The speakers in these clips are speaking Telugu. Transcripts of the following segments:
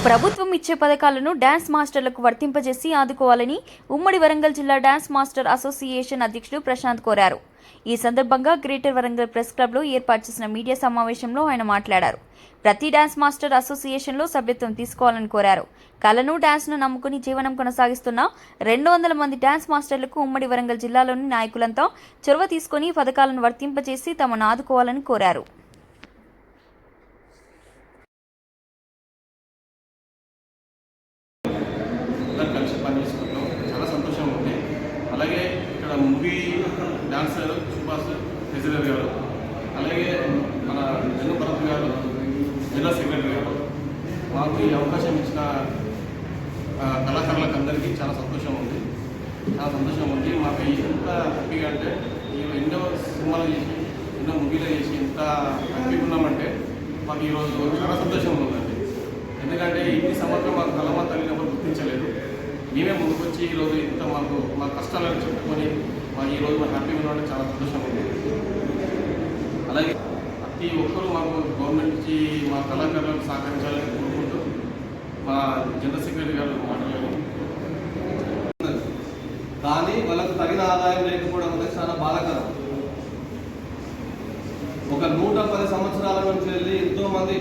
ప్రభుత్వం ఇచ్చే పథకాలను డాన్స్ మాస్టర్లకు వర్తింపజేసి ఆదుకోవాలని ఉమ్మడి వరంగల్ జిల్లా డాన్స్ మాస్టర్ అసోసియేషన్ అధ్యక్షుడు ప్రశాంత్ కోరారు. ఈ సందర్భంగా గ్రేటర్ వరంగల్ ప్రెస్ క్లబ్లో ఏర్పాటు చేసిన మీడియా సమావేశంలో ఆయన మాట్లాడారు. ప్రతి డాన్స్ మాస్టర్ అసోసియేషన్లో సభ్యత్వం తీసుకోవాలని కోరారు. కళను, డాన్స్ను నమ్ముకుని జీవనం కొనసాగిస్తున్న 200 మంది డాన్స్ మాస్టర్లకు ఉమ్మడి వరంగల్ జిల్లాలోని నాయకులంతా చొరవ తీసుకుని పథకాలను వర్తింపజేసి తమను ఆదుకోవాలని కోరారు. కలిసి పనిచేసుకుంటాం, చాలా సంతోషంగా ఉంది. అలాగే ఇక్కడ మూవీ డాన్సర్ సుభాష్ ట్రెజరర్ గారు, అలాగే మన జగభరత్ గారు జిల్లా సెక్రటరీ గారు మాకు ఈ అవకాశం ఇచ్చిన కళాకారులకు అందరికీ చాలా సంతోషంగా ఉంది. మాకు ఎంత హ్యాపీగా అంటే ఎన్నో సినిమాలు చేసి ఎన్నో మూవీలు చేసి ఎంత హ్యాపీగా ఉన్నామంటే మాకు ఈరోజు చాలా సంతోషంగా ఉందండి. ఎందుకంటే ఇన్ని సంవత్సరం మాకు కళమా తల్లిని ఎవరు గుర్తించలేదు. మేమే ముందుకొచ్చి ఈరోజు ఇంత మా కష్టాలను చెప్పుకొని మాకు ఈరోజు మా హ్యాపీగా ఉండడం చాలా సంతోషంగా ఉంది. అలాగే ప్రతి ఒక్కరూ మాకు గవర్నమెంట్ నుంచి మా కళాకారులకు సహకరించాలని కోరుకుంటూ మా జనరల్ సెక్రటరీ గారు మాట్లాడారు. కానీ వాళ్ళకు తగిన ఆదాయం లేకపోవడం అనేది చాలా బాధాకరం. ఒక 110 సంవత్సరాల నుంచి వెళ్ళి ఎంతోమంది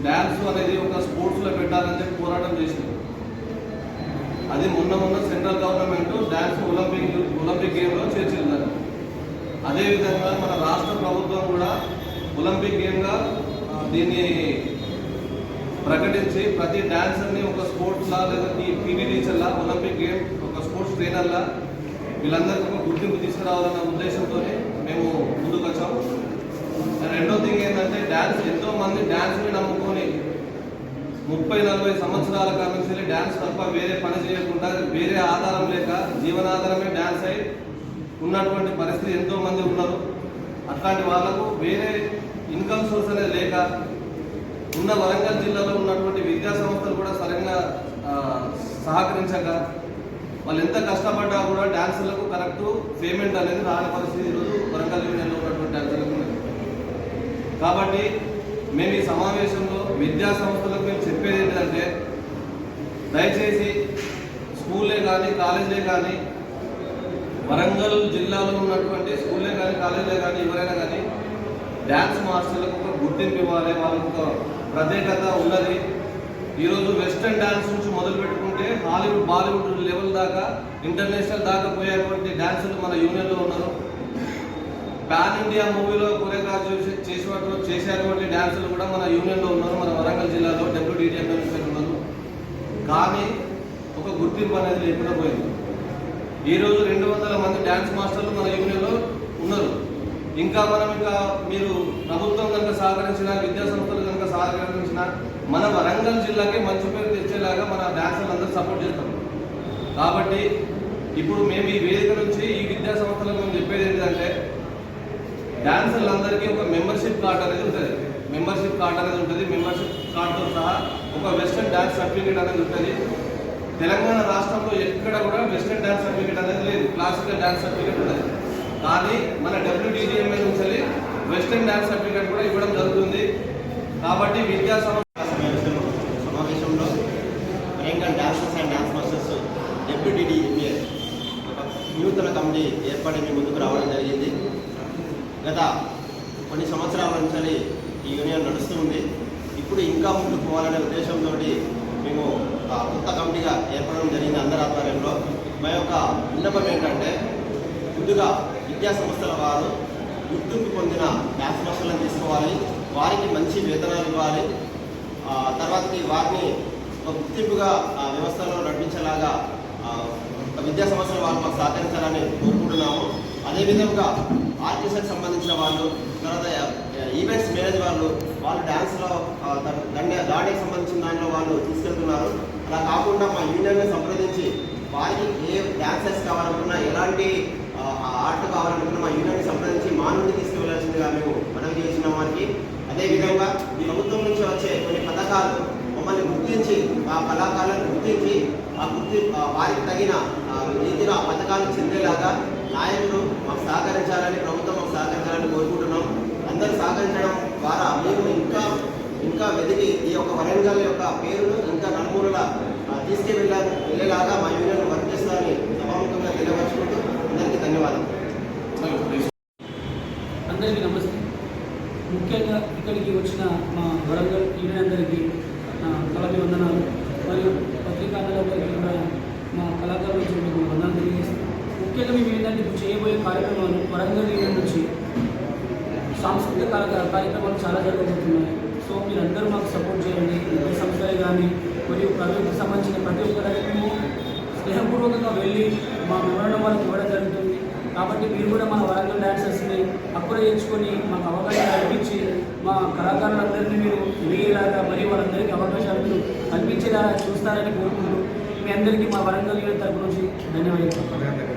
డ్యాన్స్ అనేది ఒక స్పోర్ట్స్లో పెట్టాలని చెప్పి పోరాటం చేసింది. అది మొన్న సెంట్రల్ గవర్నమెంట్ డ్యాన్స్ ఒలింపిక్ గేమ్లో చేర్చింది. అదేవిధంగా మన రాష్ట్ర ప్రభుత్వం కూడా ఒలింపిక్ గేమ్గా దీన్ని ప్రకటించి ప్రతి డాన్సర్ని ఒక స్పోర్ట్స్లా లేదా పీటీ టీచర్లా ఒలింపిక్ గేమ్ ఒక స్పోర్ట్స్ ట్రైనర్లా వీళ్ళందరికీ ఒక గుర్తింపు తీసుకురావాలన్న ఉద్దేశంతో మేము ముందుకు వచ్చాము. రెండో థింగ్ ఏంటంటే డ్యాన్స్ ఎంతోమంది డ్యాన్స్ని నమ్ముకొని 30-40 సంవత్సరాల కాలం నుంచి డ్యాన్స్ తప్ప వేరే పని చేయకుండా వేరే ఆధారం లేక జీవనాధారమే డ్యాన్స్ అయి ఉన్నటువంటి పరిస్థితి ఎంతోమంది ఉన్నారు. అట్లాంటి వాళ్ళకు వేరే ఇన్కమ్ సోర్స్ అనేది లేక ఉన్న వరంగల్ జిల్లాలో ఉన్నటువంటి విద్యా సంస్థలు కూడా సరైన సహకరించక వాళ్ళు ఎంత కష్టపడ్డా కూడా డాన్సర్లకు కరెక్ట్ పేమెంట్ అనేది రాని పరిస్థితి ఈరోజు వరంగల్ యూనియన్లో ఉన్నటువంటి డాన్సర్లకు ఉన్నది. కాబట్టి మేము ఈ సమావేశంలో విద్యా సంస్థలకు మేము చెప్పేది ఏంటంటే దయచేసి స్కూల్లే కానీ కాలేజీలే కానీ వరంగల్ జిల్లాలో ఉన్నటువంటి స్కూల్లే కానీ కాలేజీలే కానీ ఎవరైనా కానీ డ్యాన్స్ మాస్టర్లకు ఒక గుర్తింపు ఇవ్వాలి. వాళ్ళకు ఒక ప్రత్యేకత ఉన్నది. ఈరోజు వెస్ట్రన్ డ్యాన్స్ నుంచి మొదలు పెట్టుకుంటే హాలీవుడ్ బాలీవుడ్ లెవెల్ దాకా ఇంటర్నేషనల్ దాకా పోయేటువంటి డాన్సర్లు మన యూనియన్లో ఉన్నారు. పాన్ ఇండియా మూవీలో కొరియోగ్రాఫ్ చేసేటువంటి డాన్సర్లు కూడా మన యూనియన్లో ఉన్నారు. మన వరంగల్ జిల్లాలో WDDM ఉన్నారు. కానీ ఒక గుర్తింపు అనేది లేకుండా పోయింది. ఈరోజు 200 మంది డ్యాన్స్ మాస్టర్లు మన యూనియన్లో ఉన్నారు. ఇంకా మీరు ప్రభుత్వం కనుక సహకరించిన, విద్యా సంస్థలు కనుక సహకరించిన మన వరంగల్ జిల్లాకి మంచి పేరు తెచ్చేలాగా మన డాన్సర్లు అందరూ సపోర్ట్ చేస్తాం. కాబట్టి ఇప్పుడు మేము ఈ వేదిక నుంచి ఈ విద్యా సంస్థలకు మేము చెప్పేది ఏంటంటే డాన్సర్లందరికీ ఒక మెంబర్షిప్ కార్డ్ అనేది ఉంటుంది. మెంబర్షిప్ కార్డుతో సహా ఒక వెస్టర్న్ డాన్స్ సర్టిఫికేట్ అనేది ఉంటుంది. తెలంగాణ రాష్ట్రంలో ఎక్కడ కూడా వెస్టర్న్ డాన్స్ సర్టిఫికేట్ అనేది లేదు, క్లాసికల్ డాన్స్ సర్టిఫికేట్ ఉన్నది. కానీ మన WDDM నుంచి వెస్టర్న్ డాన్స్ సర్టిఫికేట్ కూడా ఇవ్వడం జరుగుతుంది. కాబట్టి విద్యా సమావేశంలో Warangal dancers and dance masters WDDMA ఒక నూతన కమిటీ ఏర్పాటు మీ ముందుకు రావడం జరిగింది. గత కొన్ని సంవత్సరాల నుంచి ఈ యూనియన్ నడుస్తూ ఉంది. ఇప్పుడు ఇంకా ముందుకు పోవాలనే ఉద్దేశంతో మేము కొత్త కమిటీగా ఏర్పడడం జరిగింది. అందరి ఆధ్వర్యంలో మా యొక్క విన్నపం ఏంటంటే ముందుగా విద్యా సంస్థల వారు గుర్తింపు పొందిన డాన్స్ మాస్టర్లను తీసుకోవాలి, వారికి మంచి వేతనాలు ఇవ్వాలి, తర్వాతకి వారిని ఒక గుర్తింపుగా వ్యవస్థలో నడిపించేలాగా విద్యా సంస్థల వారు మాకు సహకరించాలని కోరుకుంటున్నాము. అదేవిధంగా ఆర్టిస్ట్కి సంబంధించిన వాళ్ళు, తర్వాత ఈవెంట్స్ మేనేజ్ వాళ్ళు డాన్స్లో దాడికి సంబంధించిన దాంట్లో వాళ్ళు తీసుకెళ్తున్నారు. అలా కాకుండా మా యూనియన్ని సంప్రదించి వారికి ఏ డాన్సర్స్ కావాలనుకున్నా, ఎలాంటి ఆర్ట్ కావాలనుకున్నా మా యూనియన్ని సంప్రదించి మా నుండి తీసుకువెళ్లాల్సిందిగా మేము మనవి చేసిన వారికి. అదేవిధంగా ఈ ప్రభుత్వం నుంచి వచ్చే కొన్ని పథకాలు మమ్మల్ని గుర్తించి, ఆ కళాకారులను గుర్తించి వారికి తగిన రీతిలో ఆ పథకాలు చెందేలాగా నాయకులు మాకు సహకరించాలని, ప్రభుత్వం మాకు సహకరించాలని కోరుకుంటున్నాం. అందరూ సహకరించడం ద్వారా మేము ఇంకా ఇంకా వెతికి ఈ యొక్క వరంగల్ యొక్క పేరును ఇంకా నలుమూలల వెళ్ళేలాగా మా యూనియన్ వర్క్ చేస్తారని సభాముఖంగా తెలియపరుచుకుంటూ అందరికీ ధన్యవాదాలు. అందరికీ నమస్తే. ముఖ్యంగా ఇక్కడికి వచ్చిన మా వరంగల్ యూనియన్ అందరికీ నా కళాభివందనాలు మరియు పత్రికారులందరికీ కూడా మా కళాకారుల నుంచి మీకు వందనాలు తెలియజేస్తాం. ముఖ్యంగా మేము ఏంటంటే ఇప్పుడు చేయబోయే కార్యక్రమాలు వరంగల్ యూనియన్ నుంచి సాంస్కృతిక కార్యక్రమాలు చాలా జరగబోతున్నాయి. సో మీరందరూ మాకు సపోర్ట్ చేయండి. విద్యా సంస్థలే కానీ మరియు ప్రభుత్వకు సంబంధించిన ప్రతి ఒక్కరికి మేము స్నేహపూర్వకంగా వెళ్ళి మా వివరణ వాళ్ళకి ఇవ్వడం జరుగుతుంది. కాబట్టి మీరు కూడా మన వరంగల్ డాన్సర్స్ని అప్పుడే ఎంచుకొని మాకు అవకాశం కల్పించి మా కళాకారులందరినీ మీరు ఎదిగేలాగా మరియు వాళ్ళందరికీ అవకాశాలు కల్పించేలా చూస్తారని కోరుకుంటూ మీ అందరికీ మా వరంగల్ యూనియన్ తరపు నుంచి ధన్యవాదాలు.